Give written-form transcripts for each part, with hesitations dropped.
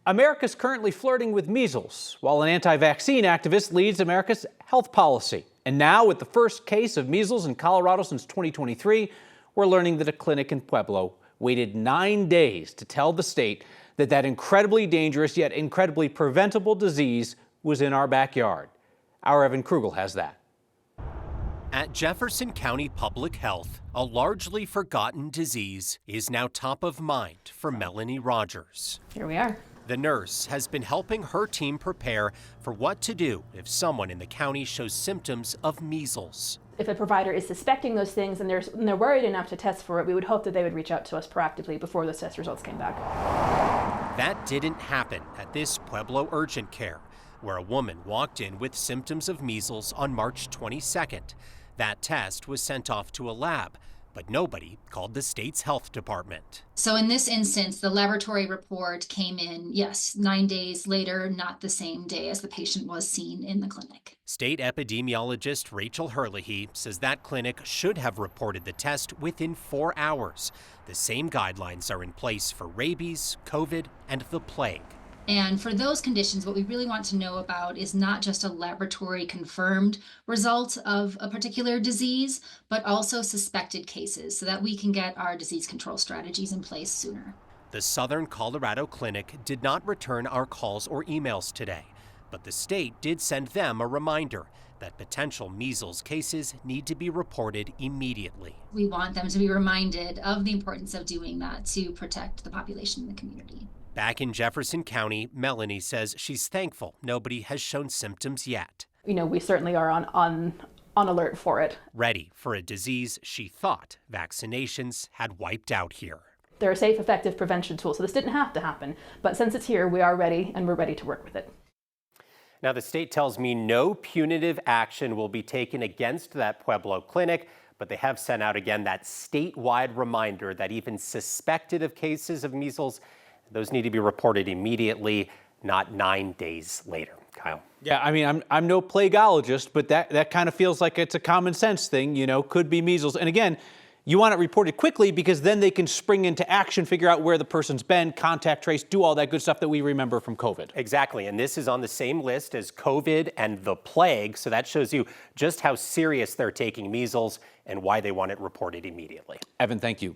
America's currently flirting with measles, while an anti-vaccine activist leads America's health policy. And now, with the first case of measles in Colorado since 2023, we're learning that a clinic in Pueblo waited 9 days to tell the state that that incredibly dangerous yet incredibly preventable disease was in our backyard. Our Evan Krugel has that. At Jefferson County Public Health, a largely forgotten disease is now top of mind for Melanie Rogers. Here we are. The nurse has been helping her team prepare for what to do if someone in the county shows symptoms of measles. If a provider is suspecting those things and they're worried enough to test for it, we would hope that they would reach out to us proactively before those test results came back. That didn't happen at this Pueblo urgent care, where a woman walked in with symptoms of measles on March 22nd. That test was sent off to a lab, but nobody called the state's health department. So in this instance, the laboratory report came in, yes, 9 days later, not the same day as the patient was seen in the clinic. State epidemiologist Rachel Herlihy says that clinic should have reported the test within 4 hours. The same guidelines are in place for rabies, COVID, and the plague. And for those conditions, what we really want to know about is not just a laboratory confirmed result of a particular disease, but also suspected cases so that we can get our disease control strategies in place sooner. The Southern Colorado Clinic did not return our calls or emails today, but the state did send them a reminder that potential measles cases need to be reported immediately. We want them to be reminded of the importance of doing that to protect the population in the community. Back in Jefferson County, Melanie says she's thankful nobody has shown symptoms yet. We certainly are on alert for it. Ready for a disease she thought vaccinations had wiped out here. They're a safe, effective prevention tool, so this didn't have to happen. But since it's here, we are ready, and we're ready to work with it. Now, the state tells me no punitive action will be taken against that Pueblo clinic, but they have sent out again that statewide reminder that even suspected of cases of measles, those need to be reported immediately, not 9 days later. Kyle. Yeah, I mean, I'm no plagueologist, but that kind of feels like it's a common sense thing, could be measles. And again, you want it reported quickly because then they can spring into action, figure out where the person's been, contact trace, do all that good stuff that we remember from COVID. Exactly, and this is on the same list as COVID and the plague, so that shows you just how serious they're taking measles and why they want it reported immediately. Evan, thank you.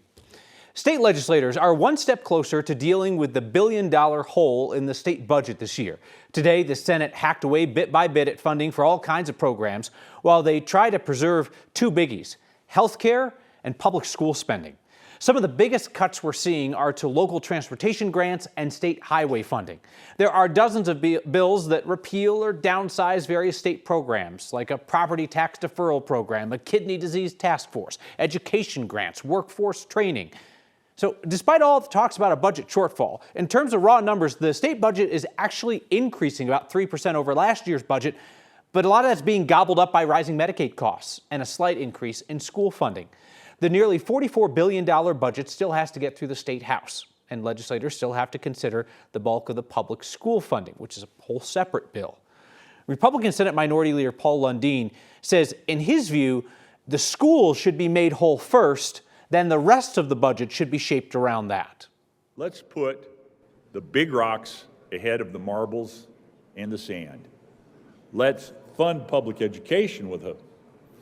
State legislators are one step closer to dealing with the billion-dollar hole in the state budget this year. Today, the Senate hacked away bit by bit at funding for all kinds of programs while they try to preserve two biggies: health care and public school spending. Some of the biggest cuts we're seeing are to local transportation grants and state highway funding. There are dozens of bills that repeal or downsize various state programs, like a property tax deferral program, a kidney disease task force, education grants, workforce training. So despite all the talks about a budget shortfall, in terms of raw numbers, the state budget is actually increasing about 3% over last year's budget, but a lot of that's being gobbled up by rising Medicaid costs and a slight increase in school funding. The nearly $44 billion budget still has to get through the state house, and legislators still have to consider the bulk of the public school funding, which is a whole separate bill. Republican Senate Minority Leader Paul Lundeen says, in his view, the schools should be made whole first, then the rest of the budget should be shaped around that. Let's put the big rocks ahead of the marbles and the sand. Let's fund public education with a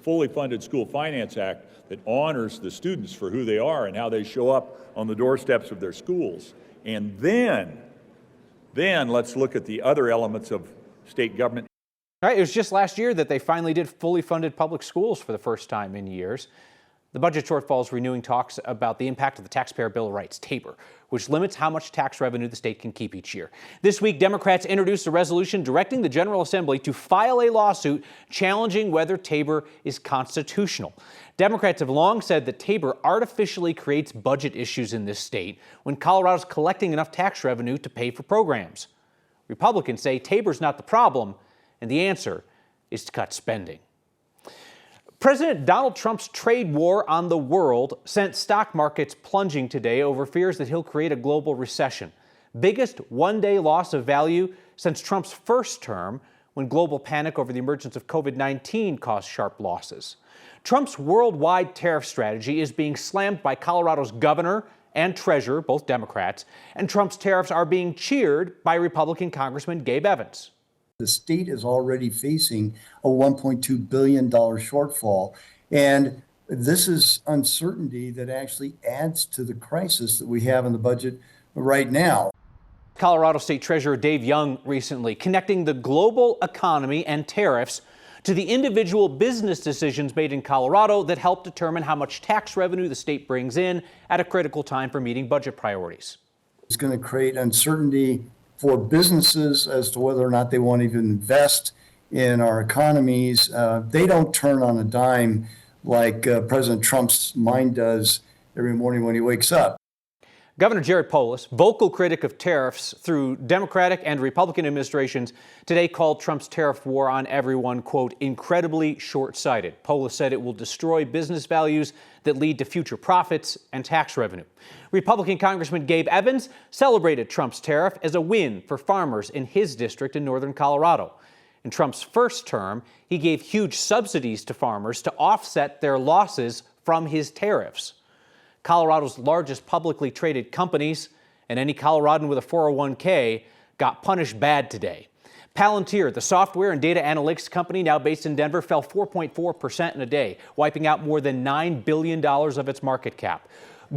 fully funded School Finance Act that honors the students for who they are and how they show up on the doorsteps of their schools. And then let's look at the other elements of state government. All right, it was just last year that they finally did fully funded public schools for the first time in years. The budget shortfall is renewing talks about the impact of the Taxpayer Bill of Rights, TABOR, which limits how much tax revenue the state can keep each year. This week, Democrats introduced a resolution directing the General Assembly to file a lawsuit challenging whether TABOR is constitutional. Democrats have long said that TABOR artificially creates budget issues in this state when Colorado's collecting enough tax revenue to pay for programs. Republicans say TABOR's not the problem, and the answer is to cut spending. President Donald Trump's trade war on the world sent stock markets plunging today over fears that he'll create a global recession. Biggest one-day loss of value since Trump's first term, when global panic over the emergence of COVID-19 caused sharp losses. Trump's worldwide tariff strategy is being slammed by Colorado's governor and treasurer, both Democrats, and Trump's tariffs are being cheered by Republican Congressman Gabe Evans. The state is already facing a $1.2 billion shortfall. And this is uncertainty that actually adds to the crisis that we have in the budget right now. Colorado State Treasurer Dave Young recently connecting the global economy and tariffs to the individual business decisions made in Colorado that help determine how much tax revenue the state brings in at a critical time for meeting budget priorities. It's going to create uncertainty for businesses as to whether or not they want to even invest in our economies. They don't turn on a dime like President Trump's mind does every morning when he wakes up. Governor Jared Polis, vocal critic of tariffs through Democratic and Republican administrations, today called Trump's tariff war on everyone, quote, incredibly short-sighted. Polis said it will destroy business values that lead to future profits and tax revenue. Republican Congressman Gabe Evans celebrated Trump's tariff as a win for farmers in his district in northern Colorado. In Trump's first term, he gave huge subsidies to farmers to offset their losses from his tariffs. Colorado's largest publicly traded companies and any Coloradan with a 401k got punished bad today. Palantir, the software and data analytics company now based in Denver, fell 4.4% in a day, wiping out more than $9 billion of its market cap.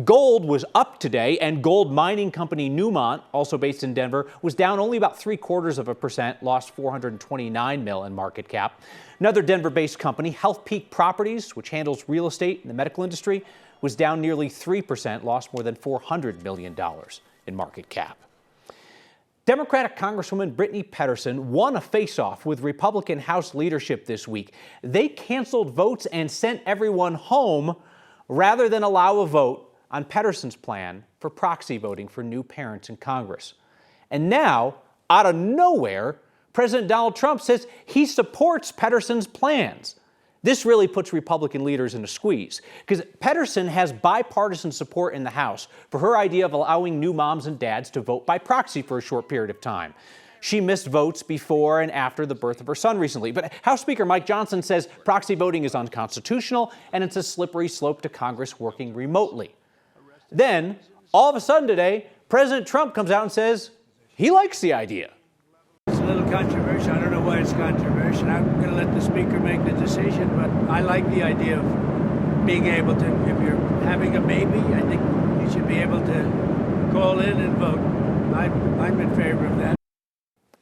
Gold was up today, and gold mining company Newmont, also based in Denver, was down only about 0.75%, lost $429 million in market cap. Another Denver-based company, Healthpeak Properties, which handles real estate in the medical industry, was down nearly 3%, lost more than $400 million in market cap. Democratic Congresswoman Brittany Pettersen won a face-off with Republican House leadership this week. They canceled votes and sent everyone home rather than allow a vote on Pettersen's plan for proxy voting for new parents in Congress. And now, out of nowhere, President Donald Trump says he supports Pettersen's plans. This really puts Republican leaders in a squeeze, because Pettersen has bipartisan support in the House for her idea of allowing new moms and dads to vote by proxy for a short period of time. She missed votes before and after the birth of her son recently, but House Speaker Mike Johnson says proxy voting is unconstitutional and it's a slippery slope to Congress working remotely. Then, all of a sudden today, President Trump comes out and says he likes the idea. It's a little controversial. I don't know why it's controversial. I'm going to let the speaker make the decision, but I like the idea of being able to, if you're having a baby, I think you should be able to call in and vote. I'm in favor of that.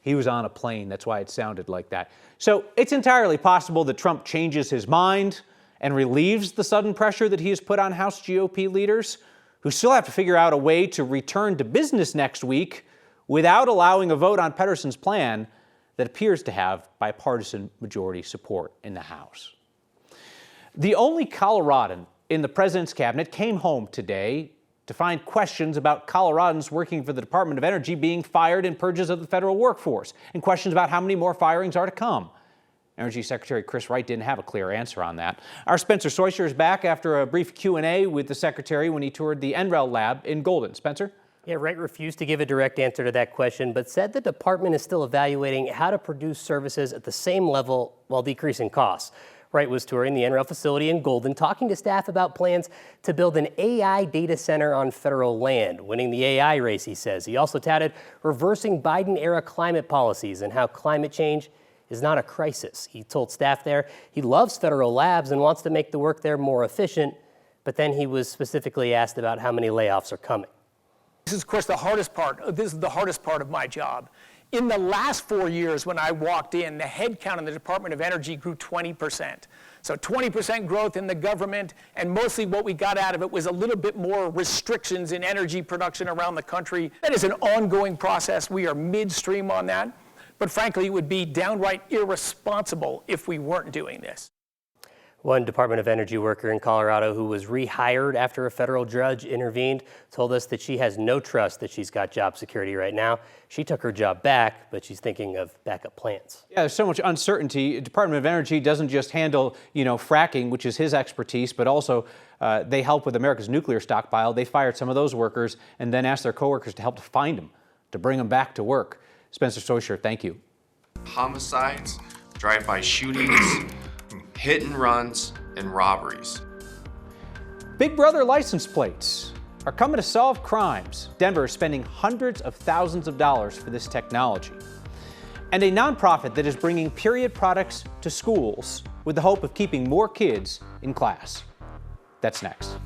He was on a plane, that's why it sounded like that. So it's entirely possible that Trump changes his mind and relieves the sudden pressure that he has put on House GOP leaders, who still have to figure out a way to return to business next week without allowing a vote on Pettersen's plan that appears to have bipartisan majority support in the House. The only Coloradan in the president's cabinet came home today to find questions about Coloradans working for the Department of Energy being fired in purges of the federal workforce, and questions about how many more firings are to come. Energy Secretary Chris Wright didn't have a clear answer on that. Our Spencer Soisher is back after a brief Q&A with the Secretary when he toured the NREL lab in Golden. Spencer? Yeah, Wright refused to give a direct answer to that question, but said the department is still evaluating how to produce services at the same level while decreasing costs. Wright was touring the NREL facility in Golden, talking to staff about plans to build an AI data center on federal land, winning the AI race, he says. He also touted reversing Biden-era climate policies and how climate change is not a crisis. He told staff there he loves federal labs and wants to make the work there more efficient, but then he was specifically asked about how many layoffs are coming. This is, of course, the hardest part. This is the hardest part of my job. In the last 4 years when I walked in, the headcount in the Department of Energy grew 20%. So 20% growth in the government, and mostly what we got out of it was a little bit more restrictions in energy production around the country. That is an ongoing process. We are midstream on that. But frankly, it would be downright irresponsible if we weren't doing this. One Department of Energy worker in Colorado who was rehired after a federal judge intervened told us that she has no trust that she's got job security right now. She took her job back, but she's thinking of backup plans. Yeah, there's so much uncertainty. Department of Energy doesn't just handle, fracking, which is his expertise, but also they help with America's nuclear stockpile. They fired some of those workers and then asked their coworkers to help to find them, to bring them back to work. Spencer Soisher, thank you. Homicides, drive-by shootings, hit and runs, and robberies. Big Brother license plates. are coming to solve crimes. Denver is spending hundreds of thousands of dollars for this technology. And a nonprofit that is bringing period products to schools with the hope of keeping more kids in class. That's next.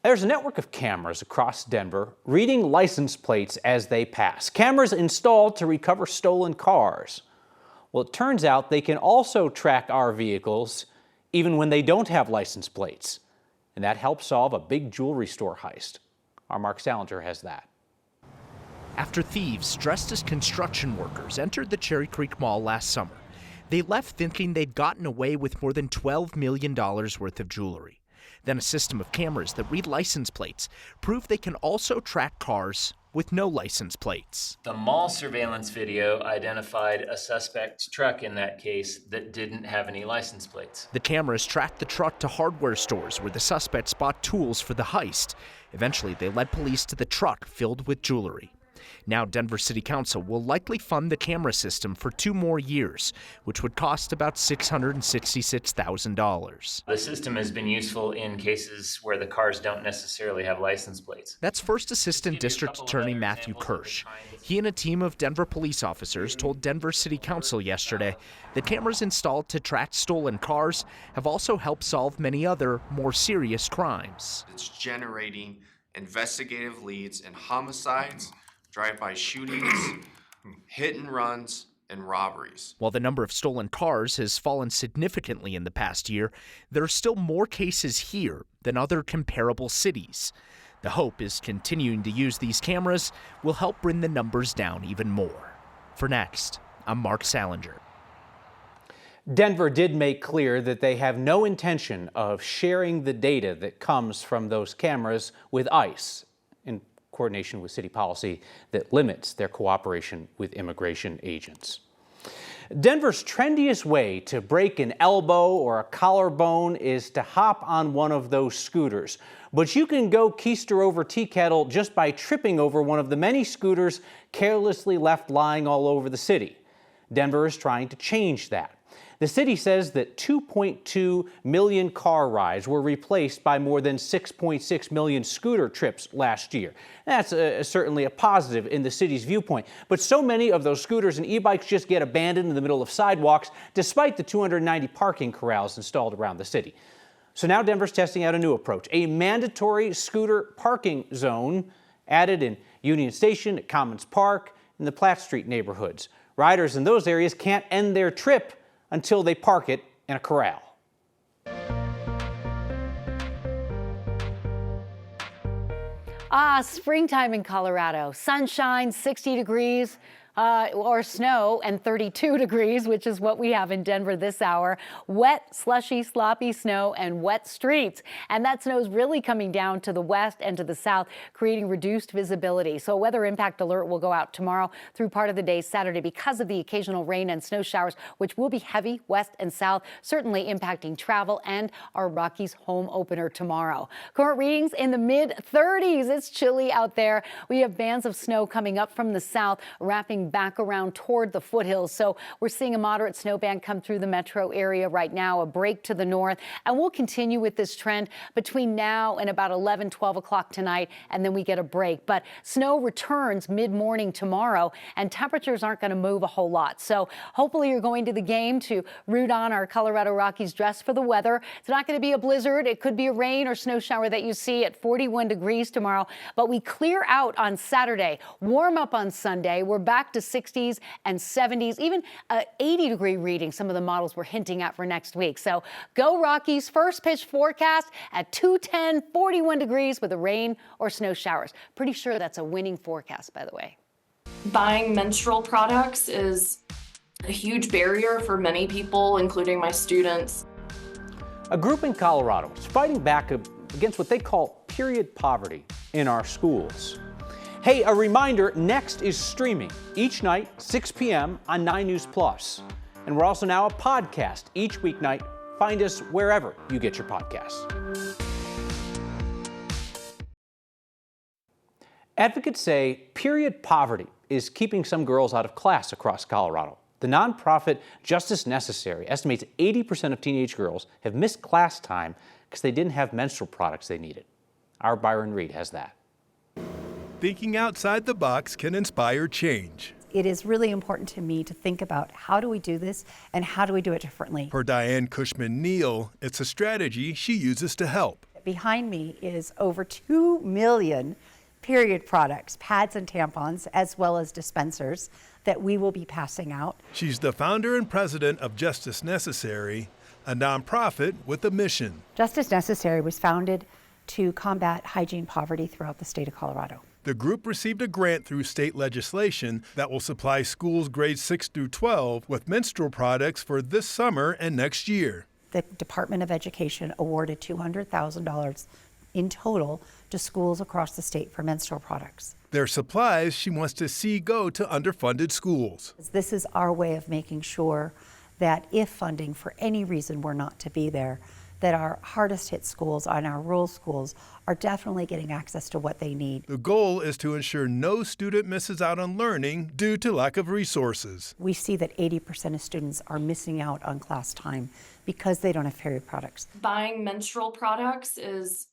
There's a network of cameras across Denver reading license plates as they pass. Cameras installed to recover stolen cars. Well, it turns out they can also track our vehicles even when they don't have license plates. And that helped solve a big jewelry store heist. Our Mark Salinger has that. After thieves dressed as construction workers entered the Cherry Creek Mall last summer, they left thinking they'd gotten away with more than $12 million worth of jewelry. Then a system of cameras that read license plates prove they can also track cars with no license plates. The mall surveillance video identified a suspect's truck in that case that didn't have any license plates. The cameras tracked the truck to hardware stores where the suspects bought tools for the heist. Eventually, they led police to the truck filled with jewelry. Now Denver City Council will likely fund the camera system for 2 more years, which would cost about $666,000. The system has been useful in cases where the cars don't necessarily have license plates. That's First Assistant District Attorney Matthew Kirsch. He and a team of Denver police officers told Denver City Council yesterday that cameras installed to track stolen cars have also helped solve many other, more serious crimes. It's generating investigative leads in homicides, drive-by shootings, hit and runs, and robberies. While the number of stolen cars has fallen significantly in the past year, there are still more cases here than other comparable cities. The hope is continuing to use these cameras will help bring the numbers down even more. For Next, I'm Mark Salinger. Denver did make clear that they have no intention of sharing the data that comes from those cameras with ICE, in coordination with city policy that limits their cooperation with immigration agents. Denver's trendiest way to break an elbow or a collarbone is to hop on one of those scooters. But you can go keister over tea kettle just by tripping over one of the many scooters carelessly left lying all over the city. Denver is trying to change that. The city says that 2.2 million car rides were replaced by more than 6.6 million scooter trips last year. That's certainly a positive in the city's viewpoint. But so many of those scooters and e-bikes just get abandoned in the middle of sidewalks, despite the 290 parking corrals installed around the city. So now Denver's testing out a new approach, a mandatory scooter parking zone added in Union Station, at Commons Park, and the Platt Street neighborhoods. Riders in those areas can't end their trip until they park it in a corral. Springtime in Colorado. Sunshine, 60 degrees. Or snow, and 32 degrees, which is what we have in Denver this hour. Wet, slushy, sloppy snow and wet streets. And that snow is really coming down to the west and to the south, creating reduced visibility. So a weather impact alert will go out tomorrow through part of the day Saturday because of the occasional rain and snow showers, which will be heavy west and south, certainly impacting travel and our Rockies home opener tomorrow. Current readings in the mid-30s. It's chilly out there. We have bands of snow coming up from the south, wrapping back around toward the foothills. So we're seeing a moderate snow band come through the metro area right now, a break to the north, and we'll continue with this trend between now and about 11, 12 o'clock tonight, and then we get a break. But snow returns mid-morning tomorrow, and temperatures aren't going to move a whole lot. So hopefully you're going to the game to root on our Colorado Rockies dressed for the weather. It's not going to be a blizzard. It could be a rain or snow shower that you see at 41 degrees tomorrow, but we clear out on Saturday, warm up on Sunday. We're back to 60s and 70s, even 80-degree reading some of the models were hinting at for next week. So go Rockies. First pitch forecast at 2:10, 41 degrees with a rain or snow showers. Pretty sure that's a winning forecast, by the way. Buying menstrual products is a huge barrier for many people, including my students. A group in Colorado is fighting back against what they call period poverty in our schools. Hey, a reminder, Next is streaming each night, 6 p.m. on 9 News Plus. And we're also now a podcast each weeknight. Find us wherever you get your podcasts. Advocates say period poverty is keeping some girls out of class across Colorado. The nonprofit Justice Necessary estimates 80% of teenage girls have missed class time because they didn't have menstrual products they needed. Our Byron Reed has that. Thinking outside the box can inspire change. It is really important to me to think about how do we do this and how do we do it differently. For Diane Cushman-Neal, it's a strategy she uses to help. Behind me is over 2 million period products, pads and tampons, as well as dispensers that we will be passing out. She's the founder and president of Justice Necessary, a nonprofit with a mission. Justice Necessary was founded to combat hygiene poverty throughout the state of Colorado. The group received a grant through state legislation that will supply schools grades 6 through 12 with menstrual products for this summer and next year. The Department of Education awarded $200,000 in total to schools across the state for menstrual products. They're supplies she wants to see go to underfunded schools. This is our way of making sure that if funding for any reason were not to be there, that our hardest hit schools and our rural schools are definitely getting access to what they need. The goal is to ensure no student misses out on learning due to lack of resources. We see that 80% of students are missing out on class time because they don't have period products. Buying menstrual products is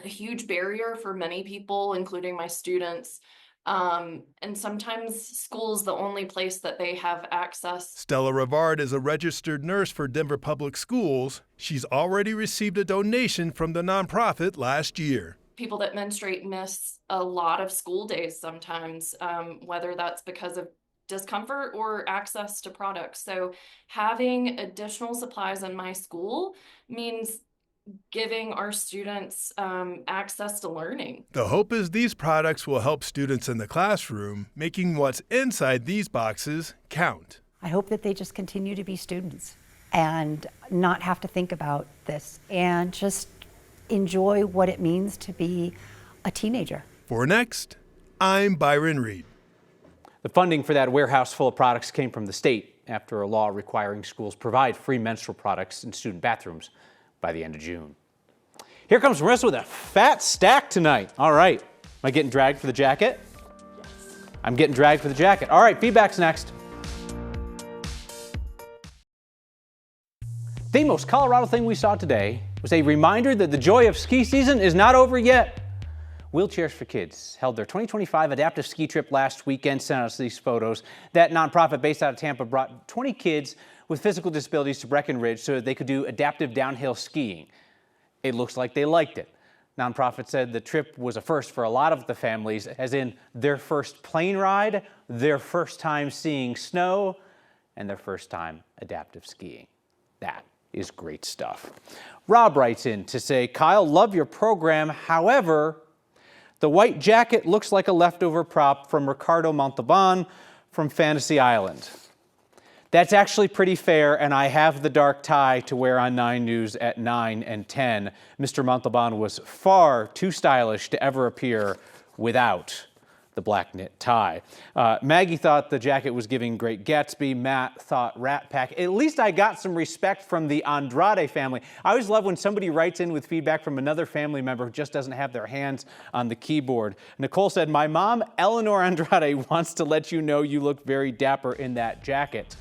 a huge barrier for many people, including my students. And sometimes school is the only place that they have access. Stella Rivard is a registered nurse for Denver Public Schools. She's already received a donation from the nonprofit last year. People that menstruate miss a lot of school days sometimes, whether that's because of discomfort or access to products. So having additional supplies in my school means giving our students access to learning. The hope is these products will help students in the classroom, making what's inside these boxes count. I hope that they just continue to be students and not have to think about this and just enjoy what it means to be a teenager. For Next, I'm Byron Reed. The funding for that warehouse full of products came from the state after a law requiring schools provide free menstrual products in student bathrooms by the end of June. Here comes Marissa with a fat stack tonight. All right. Am I getting dragged for the jacket? Yes. I'm getting dragged for the jacket. All right, feedback's next. The most Colorado thing we saw today was a reminder that the joy of ski season is not over yet. Wheelchairs for Kids held their 2025 adaptive ski trip last weekend, sent us these photos. That nonprofit based out of Tampa brought 20 kids with physical disabilities to Breckenridge so that they could do adaptive downhill skiing. It looks like they liked it. Nonprofit said the trip was a first for a lot of the families, as in their first plane ride, their first time seeing snow, and their first time adaptive skiing. That is great stuff. Rob writes in to say, Kyle, love your program. However, the white jacket looks like a leftover prop from Ricardo Montalban from Fantasy Island. That's actually pretty fair, and I have the dark tie to wear on 9 News at 9 and 10. Mr. Montalban was far too stylish to ever appear without the black knit tie. Maggie thought the jacket was giving Great Gatsby. Matt thought Rat Pack. At least I got some respect from the Andrade family. I always love when somebody writes in with feedback from another family member who just doesn't have their hands on the keyboard. Nicole said, my mom, Eleanor Andrade, wants to let you know you look very dapper in that jacket.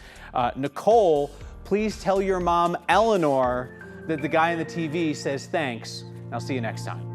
Nicole, please tell your mom, Eleanor, that the guy on the TV says thanks. I'll see you next time.